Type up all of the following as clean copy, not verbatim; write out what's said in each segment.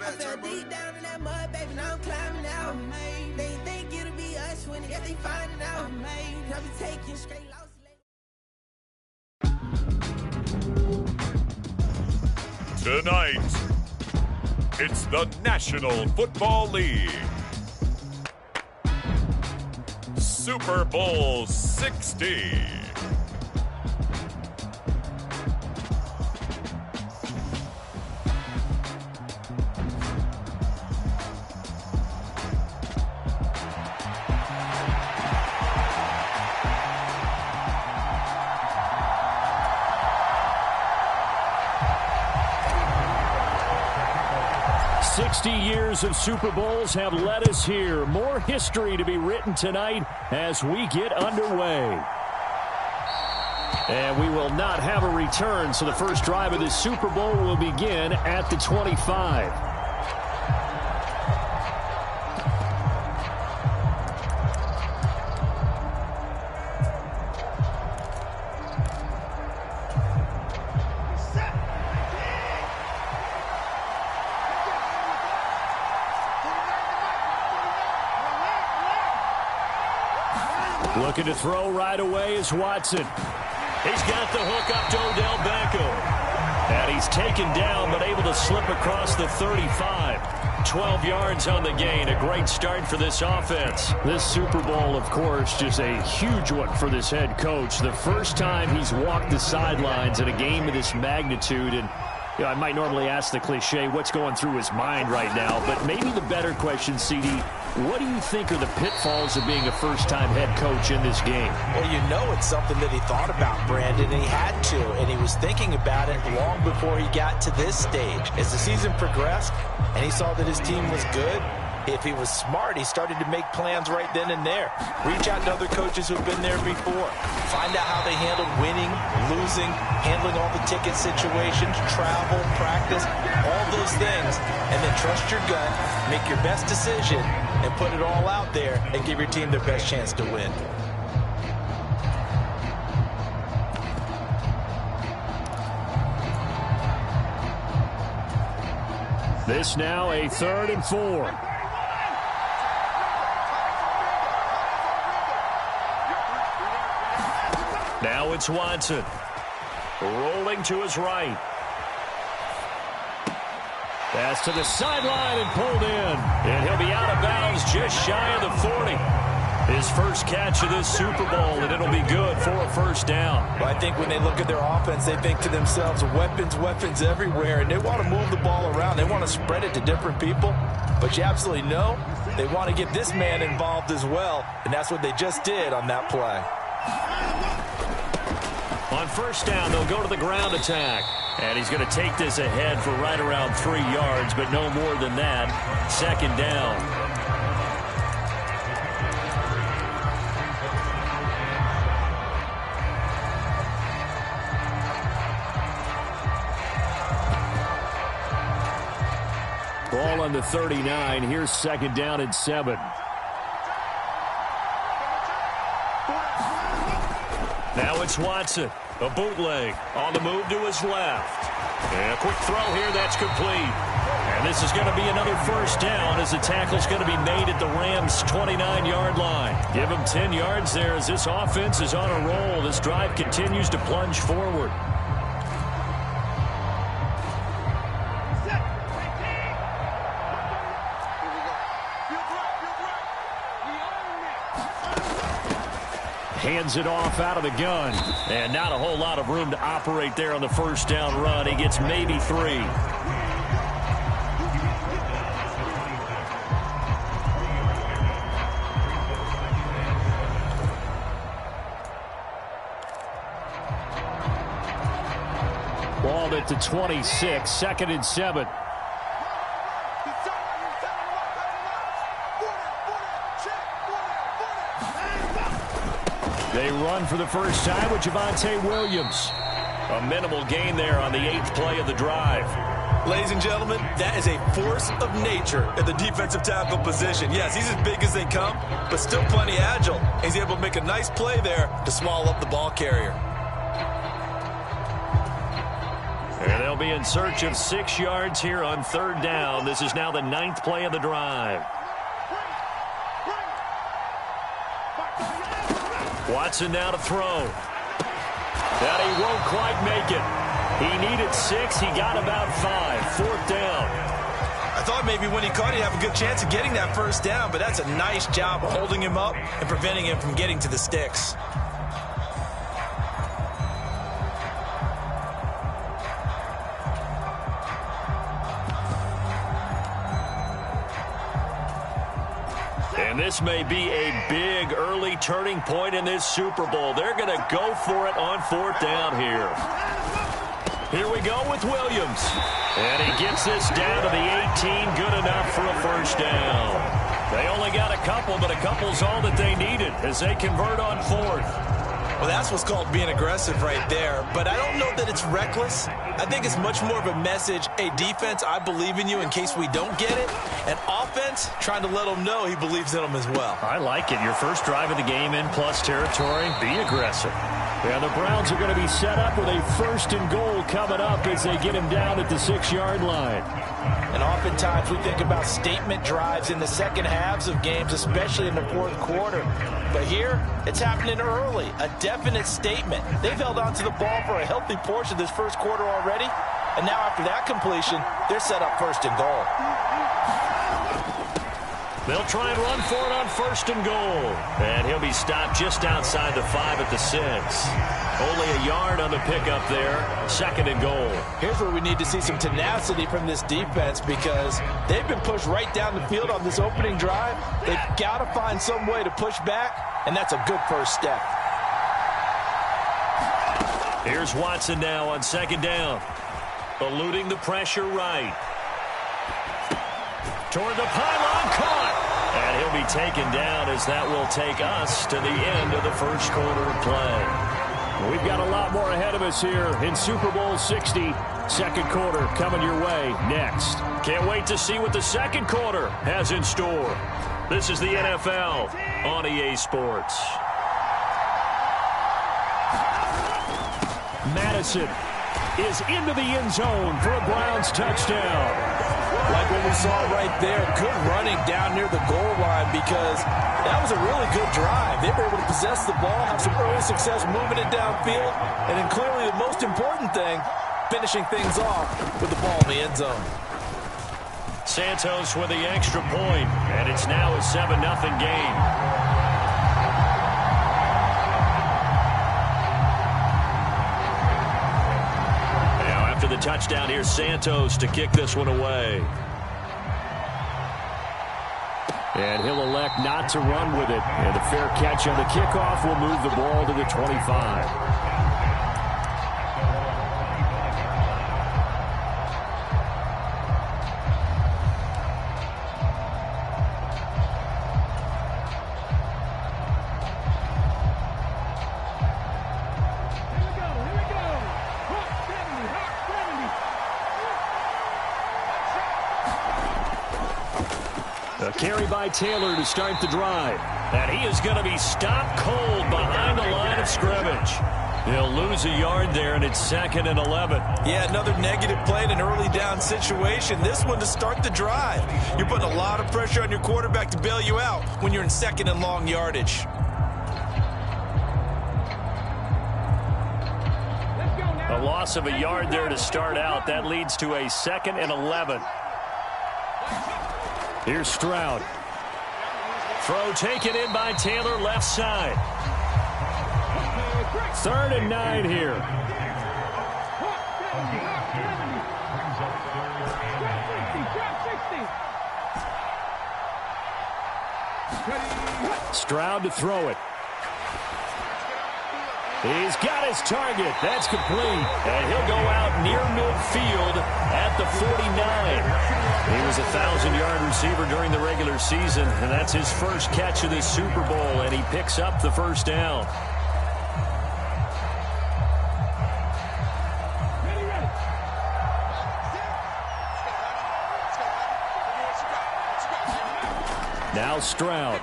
I fell deep down in that mud, baby, now I'm climbing out. They think it'll be us when they finding out. I'll be taking straight losses. Tonight, it's the National Football League. Super Bowl 60. Years of Super Bowls have led us here. More history to be written tonight as we get underway. And we will not have a return, so the first drive of this Super Bowl will begin at the 25. Looking to throw right away is Watson. He's got the hook up to Odell Beckham. And he's taken down but able to slip across the 35. 12 yards on the gain. A great start for this offense. This Super Bowl, of course, just a huge one for this head coach. The first time he's walked the sidelines in a game of this magnitude. And you know, I might normally ask the cliche, what's going through his mind right now? But maybe the better question, CD, what do you think are the pitfalls of being a first-time head coach in this game? Well, you know it's something that he thought about, Brandon, and he had to, and he was thinking about it long before he got to this stage. As the season progressed and he saw that his team was good, if he was smart, he started to make plans right then and there. Reach out to other coaches who've been there before. Find out how they handled winning, losing, handling all the ticket situations, travel, practice, all those things. And then trust your gut, make your best decision, and put it all out there and give your team their best chance to win. This now a 3rd and 4. Now it's Watson. Rolling to his right. Pass to the sideline and pulled in. And he'll be out of bounds just shy of the 40. His first catch of this Super Bowl, and it'll be good for a first down. Well, I think when they look at their offense, they think to themselves, weapons, weapons everywhere, and they want to move the ball around. They want to spread it to different people. But you absolutely know they want to get this man involved as well, and that's what they just did on that play. On first down, they'll go to the ground attack. And he's going to take this ahead for right around 3 yards, but no more than that. Second down. Ball on the 39. Here's second down and 7. Now it's Watson. A bootleg on the move to his left. And a quick throw here, that's complete. And this is going to be another first down as the tackle's going to be made at the Rams' 29-yard line. Give them 10 yards there as this offense is on a roll. This drive continues to plunge forward. Hands it off out of the gun. And not a whole lot of room to operate there on the first down run. He gets maybe 3. Ball at the 26, 2nd and 7. They run for the first time with Javonte Williams. A minimal gain there on the 8th play of the drive. Ladies and gentlemen, that is a force of nature at the defensive tackle position. Yes, he's as big as they come, but still plenty agile. He's able to make a nice play there to swallow up the ball carrier. And they'll be in search of 6 yards here on 3rd down. This is now the 9th play of the drive. Watson now to throw. That he won't quite make it. He needed 6. He got about 5. 4th down. I thought maybe when he caught it, he'd have a good chance of getting that 1st down, but that's a nice job of holding him up and preventing him from getting to the sticks. And this may be a big early turning point in this Super Bowl. They're going to go for it on 4th down here. Here we go with Williams. And he gets this down to the 18. Good enough for a 1st down. They only got a couple, but a couple's all that they needed as they convert on 4th. Well, that's what's called being aggressive right there. But I don't know that it's reckless. I think it's much more of a message. Hey, defense, I believe in you in case we don't get it. And offense, trying to let them know he believes in them as well. I like it. Your first drive of the game in plus territory. Be aggressive. And the Browns are going to be set up with a 1st and goal coming up as they get him down at the 6-yard line. And oftentimes we think about statement drives in the second halves of games, especially in the 4th quarter. But here, it's happening early. A definite statement. They've held on to the ball for a healthy portion of this 1st quarter already. And now after that completion, they're set up 1st and goal. They'll try and run for it on 1st and goal. And he'll be stopped just outside the 5 at the 6. Only a yard on the pickup there. 2nd and goal. Here's where we need to see some tenacity from this defense because they've been pushed right down the field on this opening drive. They've got to find some way to push back, and that's a good 1st step. Here's Watson now on 2nd down. Eluding the pressure right. Toward the pylon, caught. And he'll be taken down as that will take us to the end of the 1st quarter of play. We've got a lot more ahead of us here in Super Bowl 60. 2nd quarter coming your way next. Can't wait to see what the 2nd quarter has in store. This is the NFL on EA Sports. Madison is into the end zone for a Browns touchdown. Like what we saw right there, good running down near the goal line because that was a really good drive. They were able to possess the ball, have some early success moving it downfield, and then clearly the most important thing, finishing things off with the ball in the end zone. Santos with the extra point, and it's now a 7-0 game. After the touchdown, here's Santos to kick this one away. And he'll elect not to run with it. And a fair catch on the kickoff will move the ball to the 25. A carry by Taylor to start the drive. And he is going to be stopped cold behind the line of scrimmage. He'll lose a yard there, and it's 2nd and 11. Yeah, another negative play in an early down situation. This one to start the drive. You're putting a lot of pressure on your quarterback to bail you out when you're in 2nd and long yardage. A loss of a yard there to start out. That leads to a 2nd and 11. Here's Stroud. Throw taken in by Taylor, left side. 3rd and 9 here. Stroud to throw it. He's got his target. That's complete. And he'll go out near midfield at the 49. He was a 1,000-yard receiver during the regular season, and that's his first catch of this Super Bowl, and he picks up the 1st down. Now Stroud.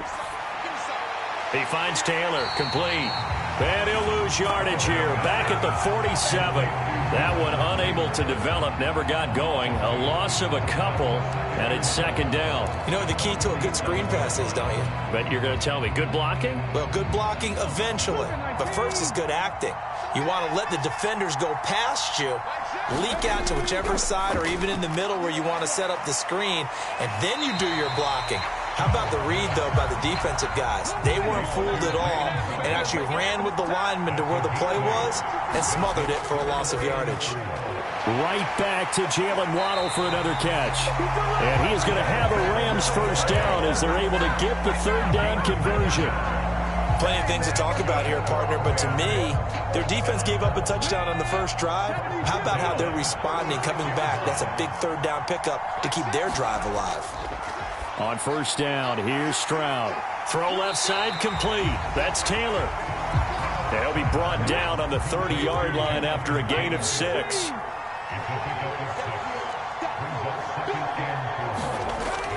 He finds Taylor, complete. And he'll lose his yardage here, back at the 47. That one unable to develop, never got going. A loss of a couple, and it's second down. You know what the key to a good screen pass is, don't you? But you're going to tell me, good blocking? Well, good blocking eventually. But first is good acting. You want to let the defenders go past you, leak out to whichever side or even in the middle where you want to set up the screen, and then you do your blocking. How about the read, though, by the defensive guys? They weren't fooled at all and actually ran with the lineman to where the play was and smothered it for a loss of yardage. Right back to Jalen Waddle for another catch. And he is going to have a Rams first down as they're able to get the third down conversion. Plenty of things to talk about here, partner, but to me, their defense gave up a touchdown on the first drive. How about how they're responding, coming back? That's a big third down pickup to keep their drive alive. On first down, here's Stroud. Throw left side complete. That's Taylor. They'll be brought down on the 30-yard line after a gain of 6.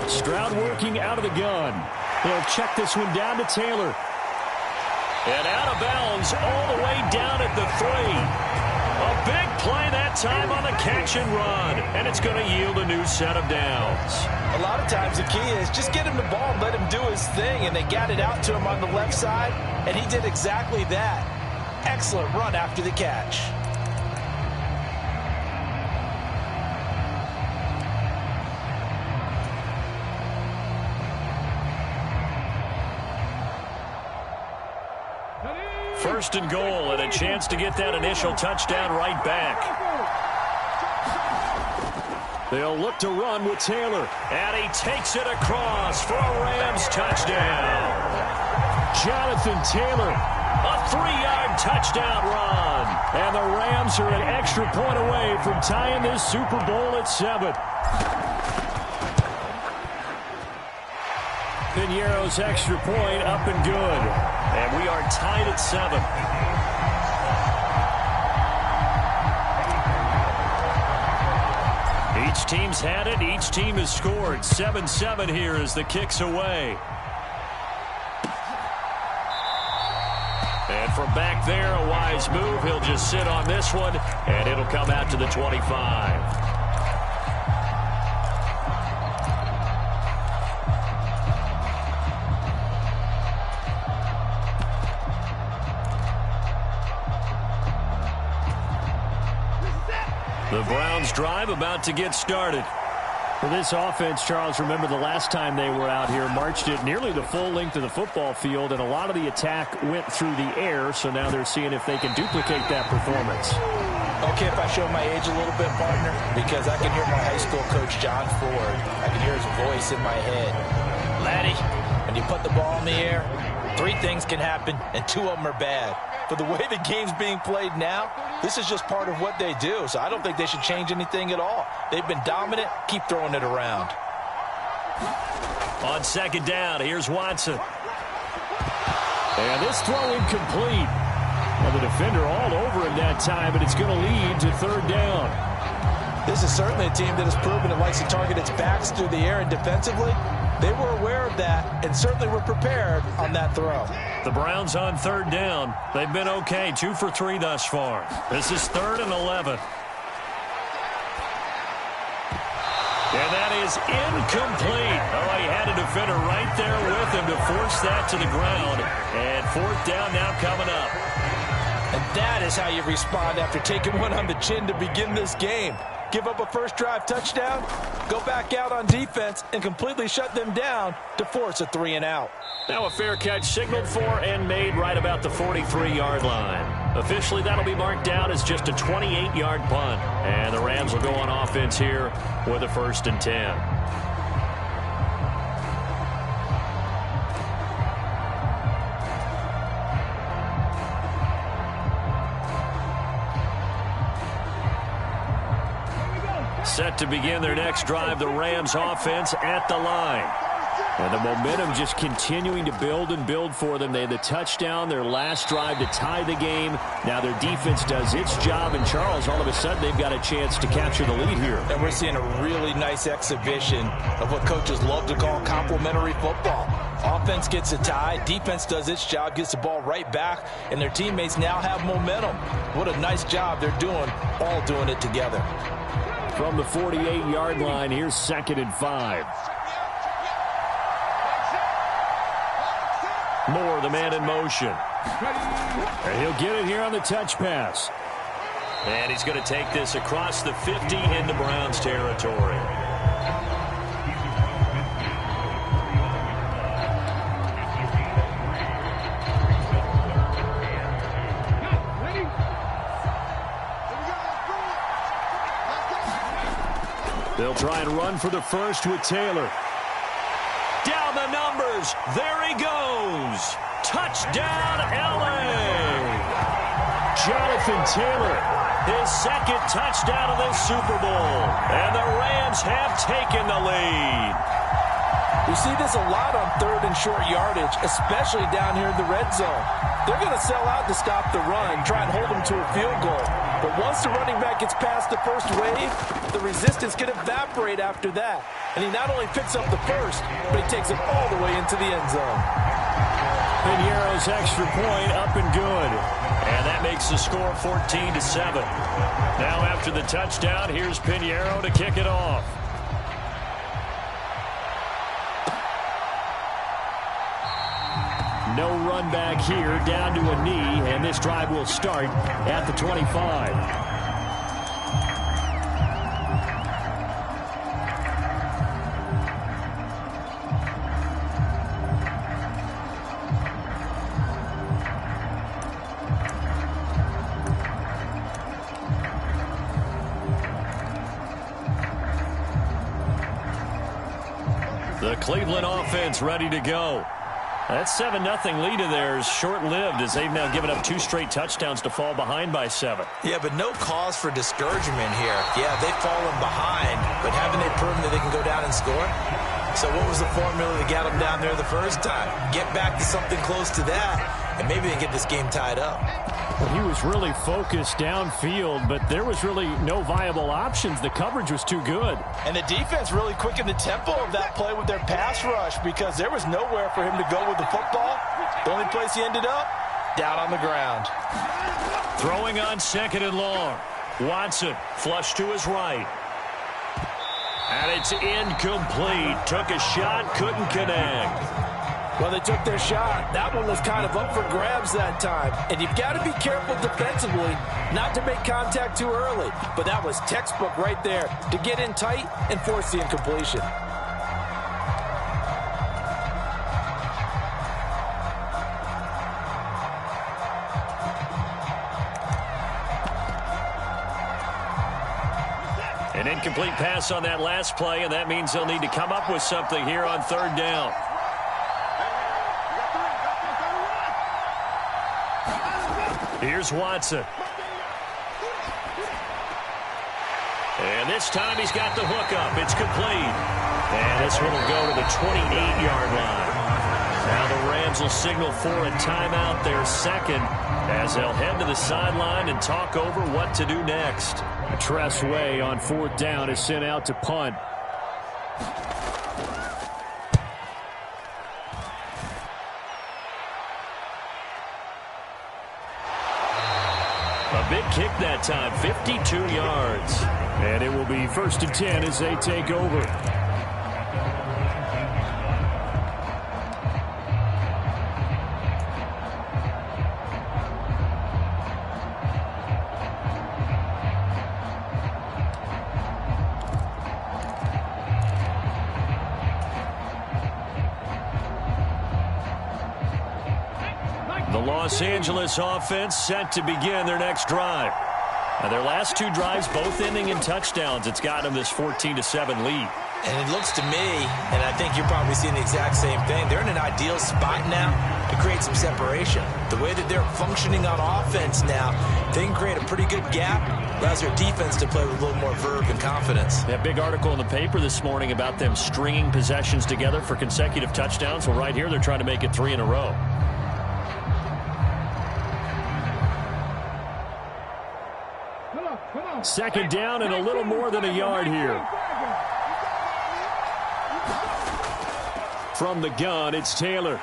Stroud working out of the gun. They'll check this one down to Taylor. And out of bounds all the way down at the 3. A big play that time on the catch and run. And it's going to yield a new set of downs. A lot of times the key is just get him the ball and let him do his thing. And they got it out to him on the left side. And he did exactly that. Excellent run after the catch. First and goal, and a chance to get that initial touchdown right back. They'll look to run with Taylor, and he takes it across for a Rams touchdown. Jonathan Taylor, a 3-yard touchdown run. And the Rams are an extra point away from tying this Super Bowl at 7. Piñeiro's extra point up and good. And we are tied at 7. Each team's had it. Each team has scored. 7-7 here as the kick's away. And from back there, a wise move. He'll just sit on this one, and it'll come out to the 25. The Browns drive about to get started. For this offense, Charles, remember the last time they were out here, marched it nearly the full length of the football field, and a lot of the attack went through the air, so now they're seeing if they can duplicate that performance. Okay, if I show my age a little bit, partner, because I can hear my high school coach, John Ford. I can hear his voice in my head. Laddie, when you put the ball in the air, 3 things can happen, and 2 of them are bad. But the way the game's being played now, this is just part of what they do. So I don't think they should change anything at all. They've been dominant. Keep throwing it around. On second down, here's Watson. And this throw incomplete. Well, the defender all over him that time, but it's going to lead to third down. This is certainly a team that has proven it likes to target its backs through the air, and defensively, they were aware of that and certainly were prepared on that throw. The Browns on third down. They've been okay, 2 for 3 thus far. This is 3rd and 11. And that is incomplete. Oh, he had a defender right there with him to force that to the ground. And 4th down now coming up. And that is how you respond after taking one on the chin to begin this game. Give up a first drive touchdown, go back out on defense, and completely shut them down to force a 3-and-out. Now a fair catch signaled for and made right about the 43-yard line. Officially, that'll be marked down as just a 28-yard punt. And the Rams will go on offense here with a 1st and 10. Set to begin their next drive, the Rams offense at the line. And the momentum just continuing to build and build for them. They had the touchdown, their last drive to tie the game. Now their defense does its job, and Charles, all of a sudden, they've got a chance to capture the lead here. And we're seeing a really nice exhibition of what coaches love to call complementary football. Offense gets a tie. Defense does its job, gets the ball right back, and their teammates now have momentum. What a nice job they're doing, all doing it together. From the 48-yard line, here's 2nd and 5. Moore, the man in motion. And he'll get it here on the touch pass. And he's going to take this across the 50 into Browns territory. They'll try and run for the first with Taylor. Down the numbers. There he goes. Touchdown, L.A. Jonathan Taylor, his 2nd touchdown of the Super Bowl. And the Rams have taken the lead. We see this a lot on 3rd and short yardage, especially down here in the red zone. They're going to sell out to stop the run, try and hold them to a field goal. But once the running back gets past the first wave, the resistance can evaporate after that. And he not only picks up the first, but he takes it all the way into the end zone. Piñeiro's extra point up and good. And that makes the score 14-7. Now after the touchdown, here's Piñeiro to kick it off. No run back here, down to a knee, and this drive will start at the 25. The Cleveland offense ready to go. That 7-0 lead of theirs short-lived as they've now given up 2 straight touchdowns to fall behind by 7. Yeah, but no cause for discouragement here. Yeah, they've fallen behind, but haven't they proven that they can go down and score? So what was the formula that got them down there the first time? Get back to something close to that, and maybe they get this game tied up. Well, he was really focused downfield, but there was really no viable options. The coverage was too good. And the defense really quickened the tempo of that play with their pass rush because there was nowhere for him to go with the football. The only place he ended up, down on the ground. Throwing on 2nd and long. Watson flush to his right. And it's incomplete. Took a shot, couldn't connect. Well, they took their shot. That one was kind of up for grabs that time. And you've got to be careful defensively not to make contact too early. But that was textbook right there to get in tight and force the incompletion. An incomplete pass on that last play, and that means they'll need to come up with something here on 3rd down. Here's Watson. And this time he's got the hook up. It's complete. And this one will go to the 28-yard line. Now the Rams will signal for a timeout, their 2nd, as they'll head to the sideline and talk over what to do next. Tress Way on 4th down is sent out to punt. A big kick that time, 52 yards. And it will be 1st and 10 as they take over. The Los Angeles offense set to begin their next drive. Now their last 2 drives both ending in touchdowns. It's got them this 14-7 lead. And it looks to me, and I think you're probably seeing the exact same thing, they're in an ideal spot now to create some separation. The way that they're functioning on offense now, they can create a pretty good gap. Allows their defense to play with a little more verve and confidence. That big article in the paper this morning about them stringing possessions together for consecutive touchdowns. Well, right here they're trying to make it 3 in a row. Second down and a little more than a yard here. From the gun, it's Taylor.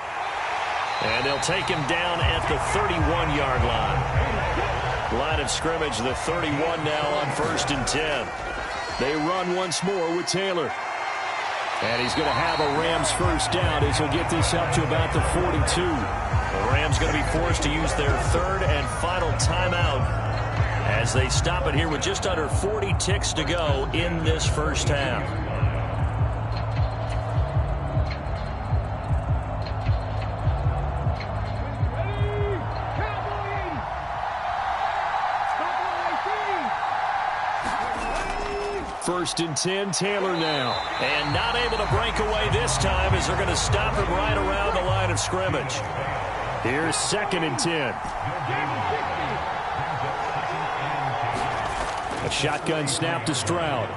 And they'll take him down at the 31-yard line. Line of scrimmage, the 31 now on 1st and 10. They run once more with Taylor. And he's going to have a Rams first down as he'll get this up to about the 42. The Rams going to be forced to use their 3rd and final timeout as they stop it here with just under 40 ticks to go in this first half. First and 10, Taylor now. And not able to break away this time as they're going to stop him right around the line of scrimmage. Here's 2nd and 10. A shotgun snap to Stroud.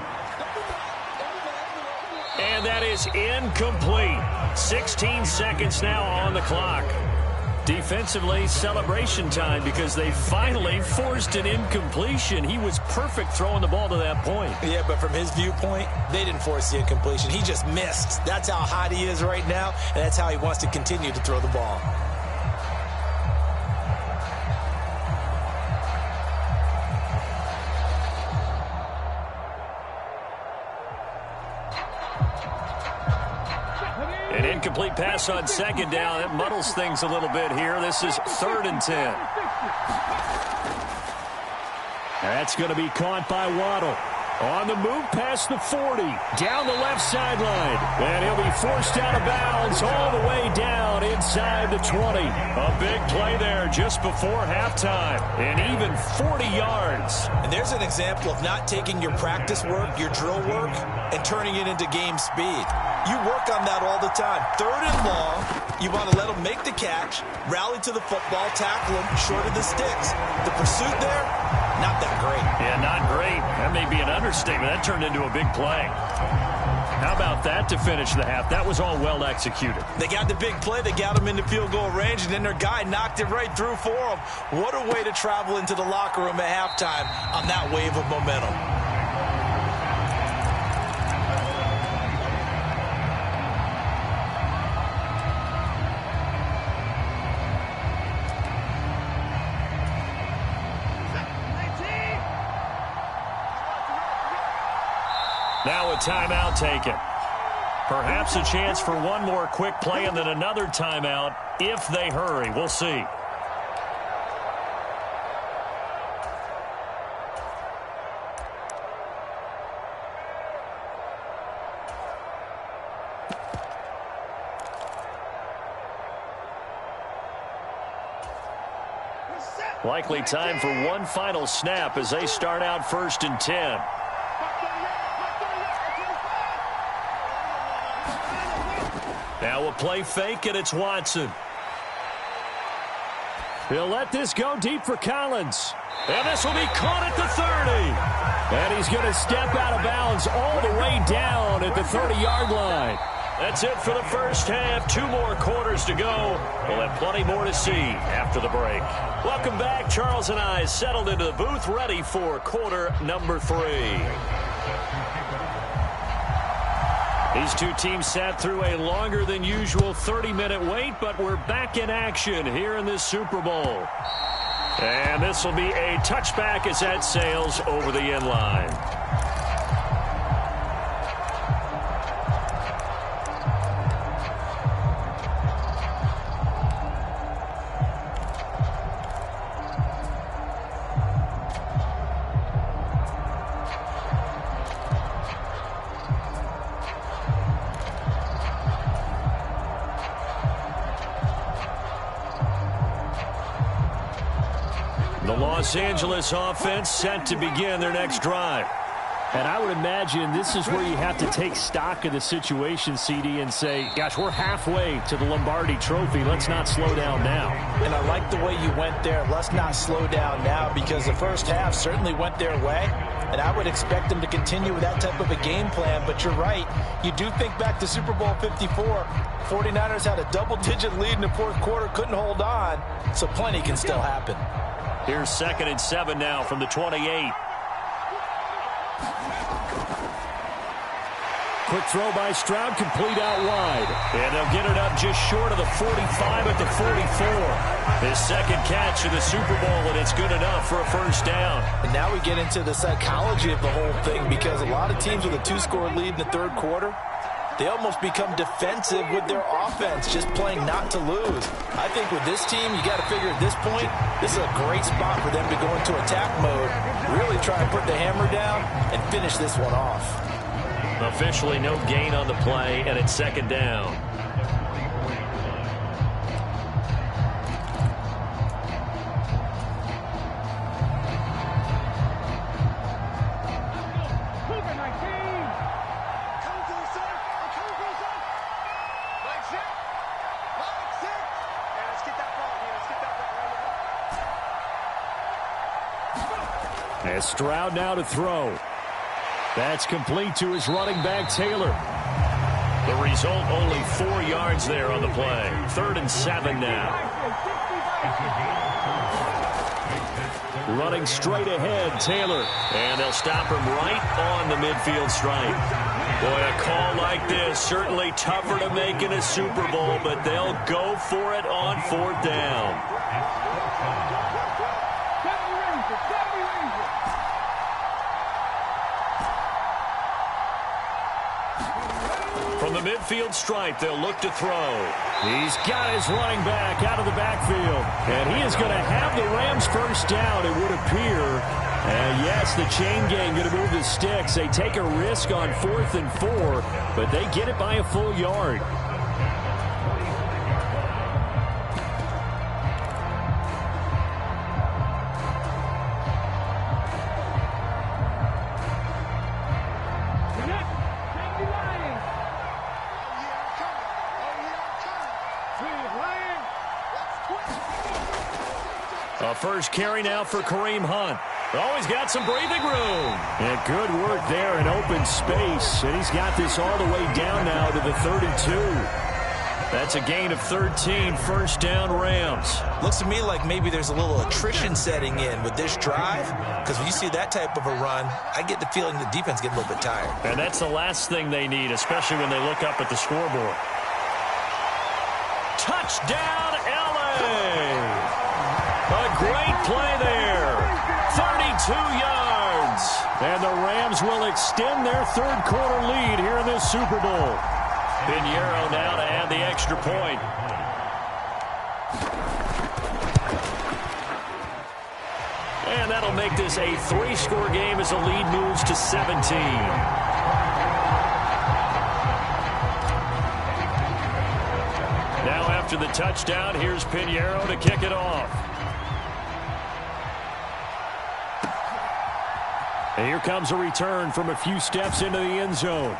And that is incomplete. 16 seconds now on the clock. Defensively, celebration time because they finally forced an incompletion. He was perfect throwing the ball to that point. Yeah, but from his viewpoint, they didn't force the incompletion. He just missed. That's how hot he is right now, and that's how he wants to continue to throw the ball. An incomplete pass on 2nd down. It muddles things a little bit here. This is 3rd and 10. That's going to be caught by Waddle. On the move past the 40. Down the left sideline. And he'll be forced out of bounds all the way down inside the 20. A big play there just before halftime. And even 40 yards. And there's an example of not taking your practice work, your drill work, and turning it into game speed. You work on that all the time. 3rd and long, you want to let them make the catch, rally to the football, tackle them short of the sticks. The pursuit there, not that great. Yeah, not great. That may be an understatement. That turned into a big play. How about that to finish the half? That was all well executed. They got the big play. They got him into field goal range, and then their guy knocked it right through for them. What a way to travel into the locker room at halftime on that wave of momentum. Now a timeout taken. Perhaps a chance for one more quick play and then another timeout if they hurry. We'll see. Likely time for one final snap as they start out 1st and 10. Now a play fake, and it's Watson. He'll let this go deep for Collins. And this will be caught at the 30. And he's going to step out of bounds all the way down at the 30-yard line. That's it for the first half. 2 more quarters to go. We'll have plenty more to see after the break. Welcome back. Charles and I settled into the booth, ready for quarter number 3. These two teams sat through a longer than usual 30-minute wait, but we're back in action here in this Super Bowl. And this will be a touchback as that sails over the end line. The Los Angeles offense set to begin their next drive. And I would imagine this is where you have to take stock of the situation, CD, and say, gosh, we're halfway to the Lombardi Trophy. Let's not slow down now. And I like the way you went there. Let's not slow down now, because the first half certainly went their way. And I would expect them to continue with that type of a game plan. But you're right. You do think back to Super Bowl 54. 49ers had a double-digit lead in the fourth quarter, couldn't hold on. So plenty can still happen. Here's 2nd and 7 now from the 28. quick throw by Stroud, complete out wide. And they'll get it up just short of the 45 at the 44. His second catch of the Super Bowl, and it's good enough for a first down. And now we get into the psychology of the whole thing, because a lot of teams with a 2-score lead in the third quarter, they almost become defensive with their offense, just playing not to lose. I think with this team, you got to figure at this point, this is a great spot for them to go into attack mode, really try and put the hammer down and finish this one off. Officially no gain on the play, and it's second down. As Stroud now to throw. That's complete to his running back, Taylor. The result, only 4 yards there on the play. 3rd and 7 now. Running straight ahead, Taylor. And they'll stop him right on the midfield stripe. Boy, a call like this, certainly tougher to make in a Super Bowl, but they'll go for it on 4th down. From the midfield stripe, they'll look to throw. He's got his running back out of the backfield. And he is going to have the Rams first down, it would appear. And yes, the chain gang going to move the sticks. They take a risk on 4th and 4, but they get it by a full yard. A first carry now for Kareem Hunt. Oh, he's got some breathing room. And good work there in open space. And he's got this all the way down now to the 32. That's a gain of 13, first down Rams. Looks to me like maybe there's a little attrition setting in with this drive, because when you see that type of a run, I get the feeling the defense getting a little bit tired. And that's the last thing they need, especially when they look up at the scoreboard. Touchdown, LA! A great play there. 32 yards. And the Rams will extend their third quarter lead here in this Super Bowl. Pinheiro now to add the extra point. And that'll make this a 3-score game as the lead moves to 17. Now after the touchdown, here's Pinheiro to kick it off. And here comes a return from a few steps into the end zone.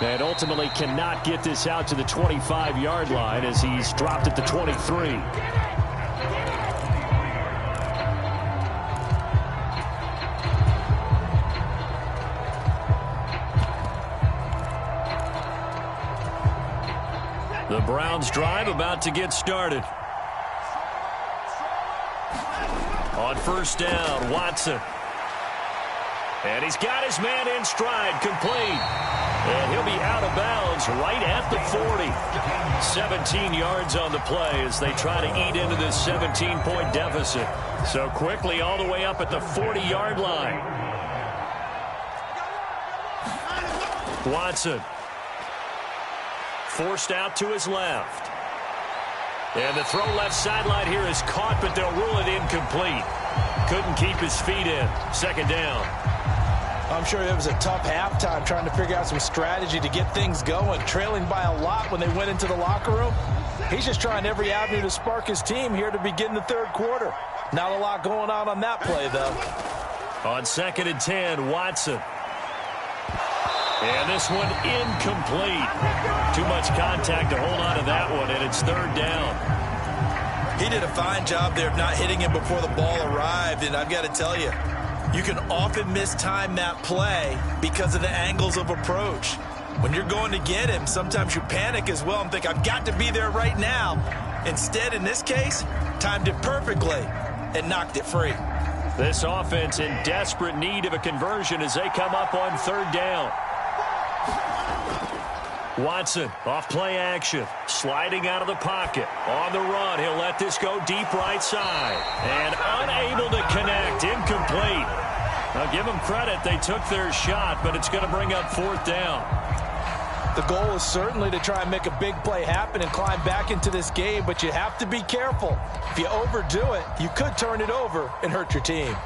And ultimately cannot get this out to the 25-yard line as he's dropped at the 23. The Browns drive about to get started. On first down, Watson. And he's got his man in stride, complete. And he'll be out of bounds right at the 40. 17 yards on the play as they try to eat into this 17-point deficit. So quickly all the way up at the 40-yard line. Watson. Forced out to his left. And the throw left sideline here is caught, but they'll rule it incomplete. Couldn't keep his feet in. Second down. I'm sure it was a tough halftime trying to figure out some strategy to get things going. Trailing by a lot when they went into the locker room. He's just trying every avenue to spark his team here to begin the third quarter. Not a lot going on that play, though. On 2nd and 10, Watson. And this one incomplete. Too much contact to hold on to that one, and it's third down. He did a fine job there of not hitting him before the ball arrived, and I've got to tell you, you can often mistime that play because of the angles of approach. When you're going to get him, sometimes you panic as well and think, I've got to be there right now. Instead, in this case, timed it perfectly and knocked it free. This offense in desperate need of a conversion as they come up on third down. Watson off play action. Sliding out of the pocket. On the run. He'll let this go deep right side. And unable to connect. Incomplete. Now give them credit. They took their shot, but it's going to bring up 4th down. The goal is certainly to try and make a big play happen and climb back into this game, but you have to be careful. If you overdo it, you could turn it over and hurt your team.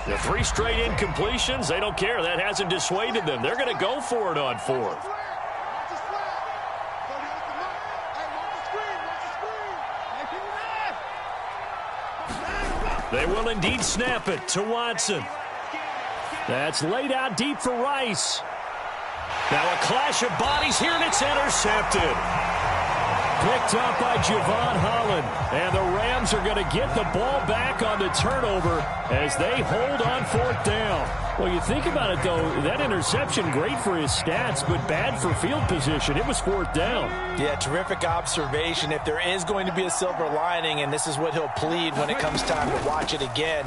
The 3 straight incompletions, they don't care. That hasn't dissuaded them. They're going to go for it on 4th. They will indeed snap it to Watson. That's laid out deep for Rice. Now a clash of bodies here, and it's intercepted. Picked up by Javon Holland. And the Rams are going to get the ball back on the turnover as they hold on 4th down. Well, you think about it, though, that interception, great for his stats, but bad for field position. It was 4th down. Yeah, terrific observation. If there is going to be a silver lining, and this is what he'll plead when it comes time to watch it again,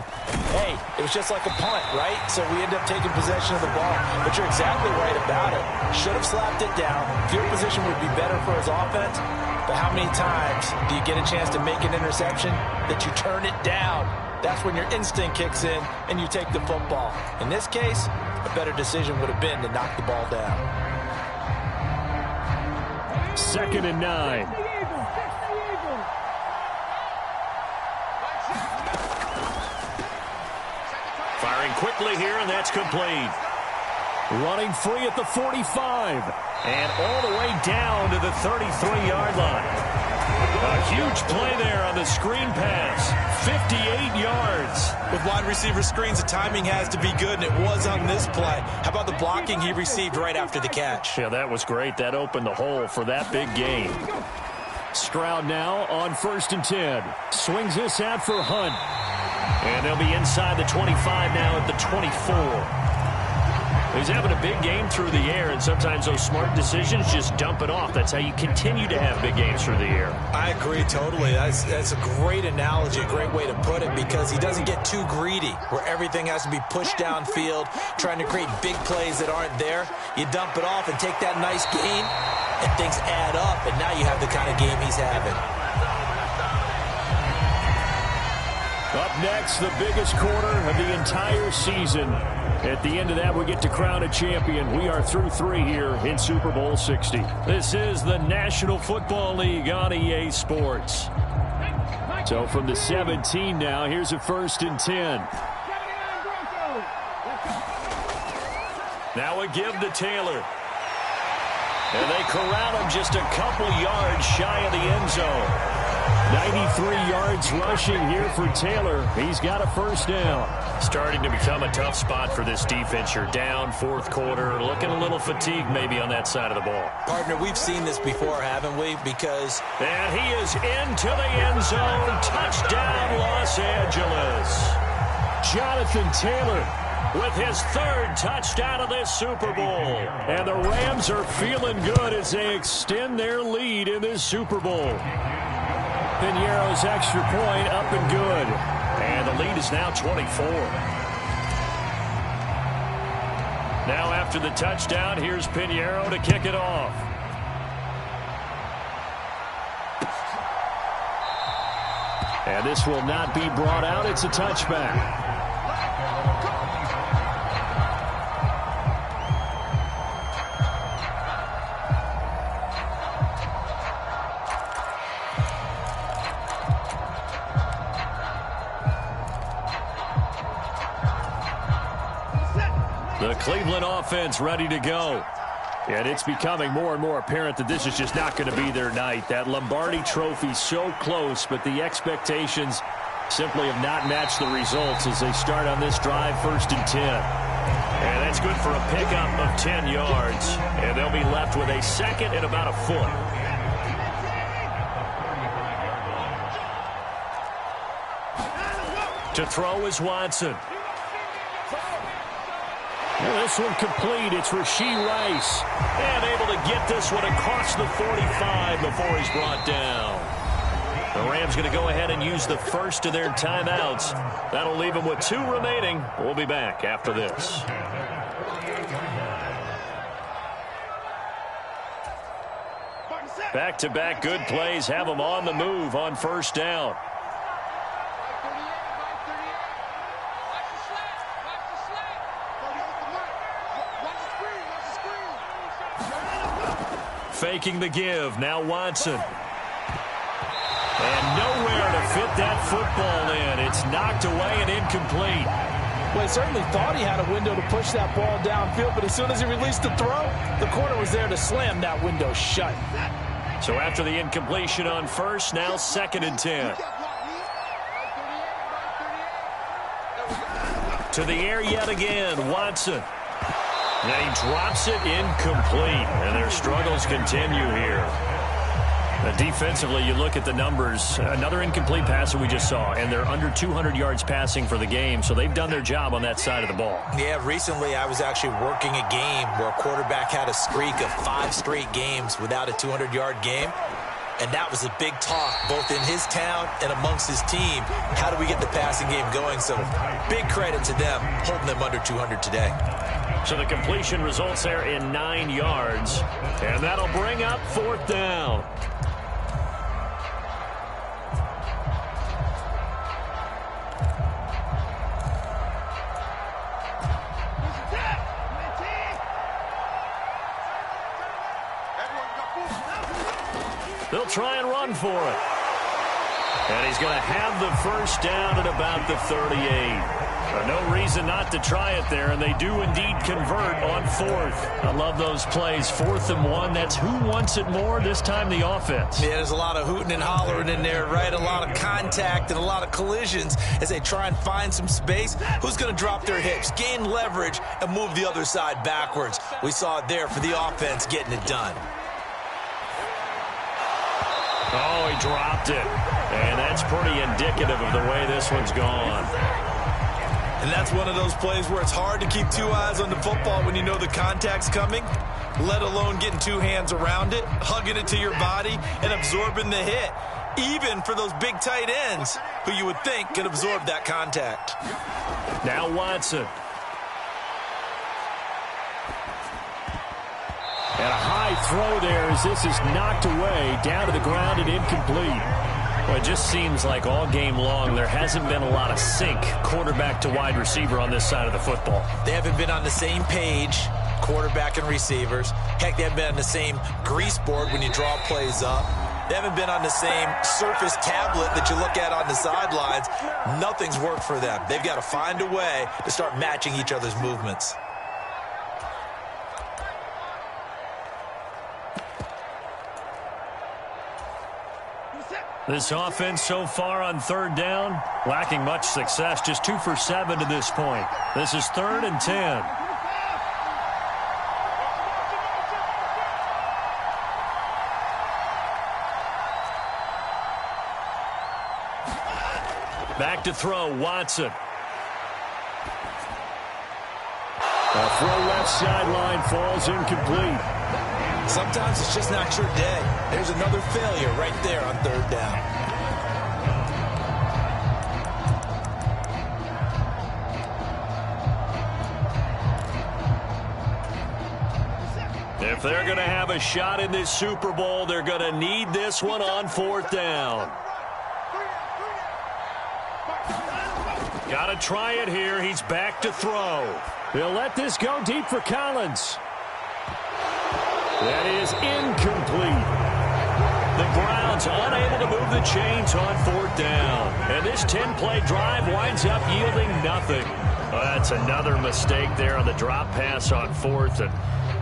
hey, it was just like a punt, right? So we end up taking possession of the ball. But you're exactly right about it. Should have slapped it down. Field position would be better for his offense. But how many times do you get a chance to make an interception that you turn it down? That's when your instinct kicks in and you take the football. In this case, a better decision would have been to knock the ball down. 2nd and 9. Firing quickly here, and that's complete. Running free at the 45. And all the way down to the 33-yard line. A huge play there on the screen pass. 58 yards. With wide receiver screens, the timing has to be good, and it was on this play. How about the blocking he received right after the catch? Yeah, that was great. That opened the hole for that big gain. Stroud now on 1st and 10. Swings this out for Hunt. And they'll be inside the 25 now at the 24. He's having a big game through the air, and sometimes those smart decisions just dump it off. That's how you continue to have big games through the air. I agree totally. That's a great analogy, a great way to put it, because he doesn't get too greedy where everything has to be pushed downfield, trying to create big plays that aren't there. You dump it off and take that nice gain, and things add up, and now you have the kind of game he's having. Up next, the biggest quarter of the entire season. At the end of that, we get to crown a champion. We are through 3 here in Super Bowl 60. This is the National Football League on EA Sports. So from the 17 now, here's a 1st and 10. Now a give to Taylor. And they corral him just a couple yards shy of the end zone. 93 yards rushing here for Taylor. He's got a 1st down. Starting to become a tough spot for this defense. You're down 4th quarter. Looking a little fatigued maybe on that side of the ball. Partner, we've seen this before, haven't we? Because... And he is into the end zone. Touchdown, Los Angeles. Jonathan Taylor with his 3rd touchdown of this Super Bowl. And the Rams are feeling good as they extend their lead in this Super Bowl. Piñeiro's extra point up and good. And the lead is now 24. Now after the touchdown, here's Piñeiro to kick it off. And this will not be brought out. It's a touchback. The Cleveland offense ready to go. And it's becoming more and more apparent that this is just not going to be their night. That Lombardi trophy so close, but the expectations simply have not matched the results as they start on this drive 1st and 10. And that's good for a pickup of 10 yards. And they'll be left with a 2nd and about a foot. To throw is Watson. Well, this one complete. It's Rashee Rice. And able to get this one across the 45 before he's brought down. The Rams going to go ahead and use the first of their timeouts. That'll leave them with 2 remaining. We'll be back after this. Back-to-back good plays have them on the move on first down. Faking the give. Now Watson. And nowhere to fit that football in. It's knocked away and incomplete. Well, he certainly thought he had a window to push that ball downfield, but as soon as he released the throw, the corner was there to slam that window shut. So after the incompletion on first, now 2nd and 10. To the air yet again, Watson. And he drops it incomplete, and their struggles continue here. Defensively, you look at the numbers. Another incomplete pass that we just saw, and they're under 200 yards passing for the game, so they've done their job on that side of the ball. Yeah, recently I was actually working a game where a quarterback had a streak of 5 straight games without a 200-yard game, and that was a big talk both in his town and amongst his team. How do we get the passing game going? So big credit to them holding them under 200 today. So the completion results there in 9 yards, and that'll bring up 4th down. They'll try and run for it. And he's going to have the first down at about the 38. No reason not to try it there, and they do indeed convert on 4th. I love those plays. 4th and 1, that's who wants it more, this time the offense. Yeah, there's a lot of hooting and hollering in there, right? A lot of contact and a lot of collisions as they try and find some space. Who's going to drop their hips, gain leverage, and move the other side backwards? We saw it there for the offense getting it done. Oh, he dropped it. And that's pretty indicative of the way this one's gone. And that's one of those plays where it's hard to keep 2 eyes on the football when you know the contact's coming, let alone getting 2 hands around it, hugging it to your body, and absorbing the hit, even for those big tight ends who you would think can absorb that contact. Now Watson. And a high throw there as this is knocked away, down to the ground and incomplete. Well, it just seems like all game long there hasn't been a lot of sync quarterback to wide receiver on this side of the football. They haven't been on the same page, quarterback and receivers. Heck, they haven't been on the same grease board when you draw plays up. They haven't been on the same surface tablet that you look at on the sidelines. Nothing's worked for them. They've got to find a way to start matching each other's movements. This offense so far on 3rd down, lacking much success, just 2 for 7 to this point. This is 3rd and 10. Back to throw, Watson. A throw left sideline falls incomplete. Sometimes it's just not your day. There's another failure right there on 3rd down. If they're going to have a shot in this Super Bowl, they're going to need this one on 4th down. Got to try it here. He's back to throw. They'll let this go deep for Collins. That is incomplete. The Browns unable to move the chains on 4th down. And this 10-play drive winds up yielding nothing. Well, that's another mistake there on the drop pass on 4th. And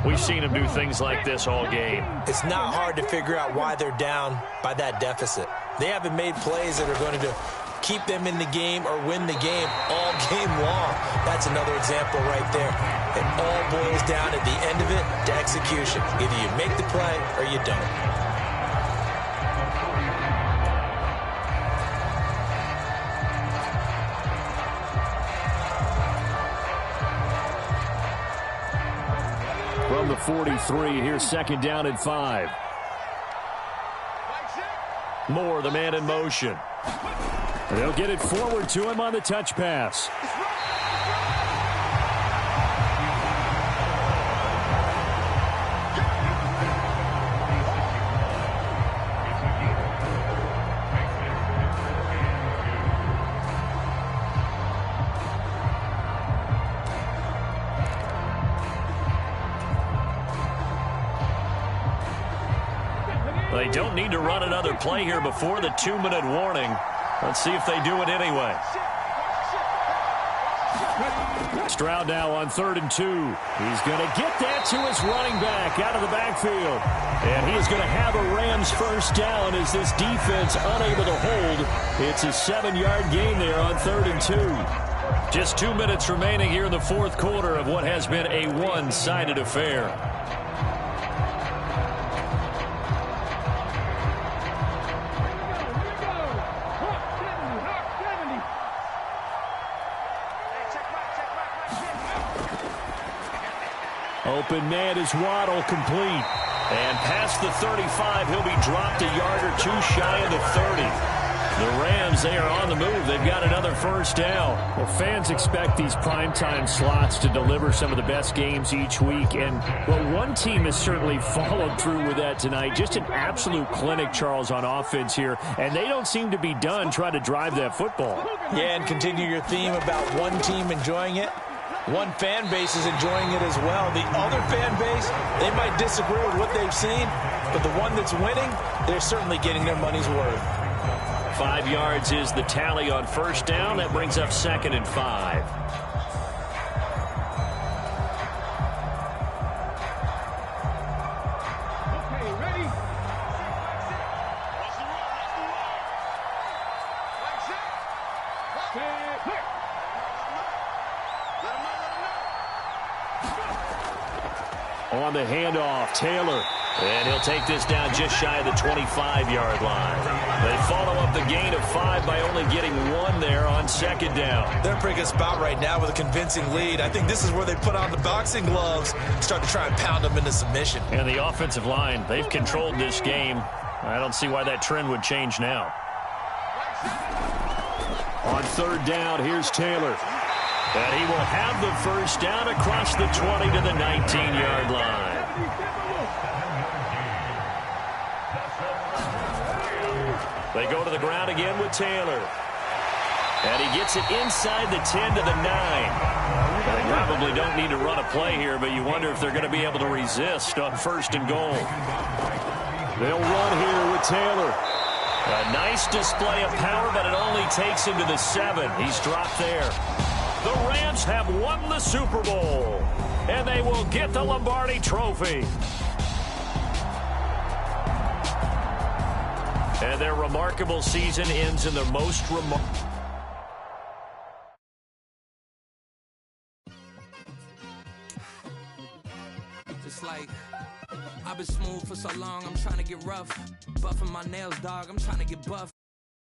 we've seen them do things like this all game. It's not hard to figure out why they're down by that deficit. They haven't made plays that are going to keep them in the game or win the game all game long. That's another example right there. It all boils down at the end of it to execution. Either you make the play or you don't. From the 43, here's 2nd down and 5. Moore, the man in motion. They'll get it forward to him on the touch pass. They don't need to run another play here before the 2-minute warning. Let's see if they do it anyway. Stroud now on 3rd and 2. He's going to get that to his running back out of the backfield. And he is going to have a Rams first down as this defense unable to hold. It's a 7-yard gain there on 3rd and 2. Just 2 minutes remaining here in the fourth quarter of what has been a one-sided affair. Open man is Waddle, complete. And past the 35, he'll be dropped a yard or two shy of the 30. The Rams, they are on the move. They've got another first down. Well, fans expect these primetime slots to deliver some of the best games each week. And, well, one team has certainly followed through with that tonight. Just an absolute clinic, Charles, on offense here. And they don't seem to be done trying to drive that football. Yeah, and continue your theme about one team enjoying it. One fan base is enjoying it as well. The other fan base, they might disagree with what they've seen, but the one that's winning, they're certainly getting their money's worth. 5 yards is the tally on first down. That brings up 2nd and 5. Okay, ready? On the handoff, Taylor. And he'll take this down just shy of the 25-yard line. They follow up the gain of 5 by only getting 1 there on 2nd down. They're in a pretty good spot right now with a convincing lead. I think this is where they put on the boxing gloves, start to try and pound them into submission. And the offensive line, they've controlled this game. I don't see why that trend would change now. On 3rd down, here's Taylor. And he will have the first down across the 20 to the 19-yard line. They go to the ground again with Taylor. And he gets it inside the 10 to the 9. They probably don't need to run a play here, but you wonder if they're going to be able to resist on 1st and goal. They'll run here with Taylor. A nice display of power, but it only takes him to the 7. He's dropped there. The Rams have won the Super Bowl, and they will get the Lombardi Trophy. And their remarkable season ends in the most remarkable. Just like I've been smooth for so long, I'm trying to get rough. Buffing my nails, dog, I'm trying to get buff.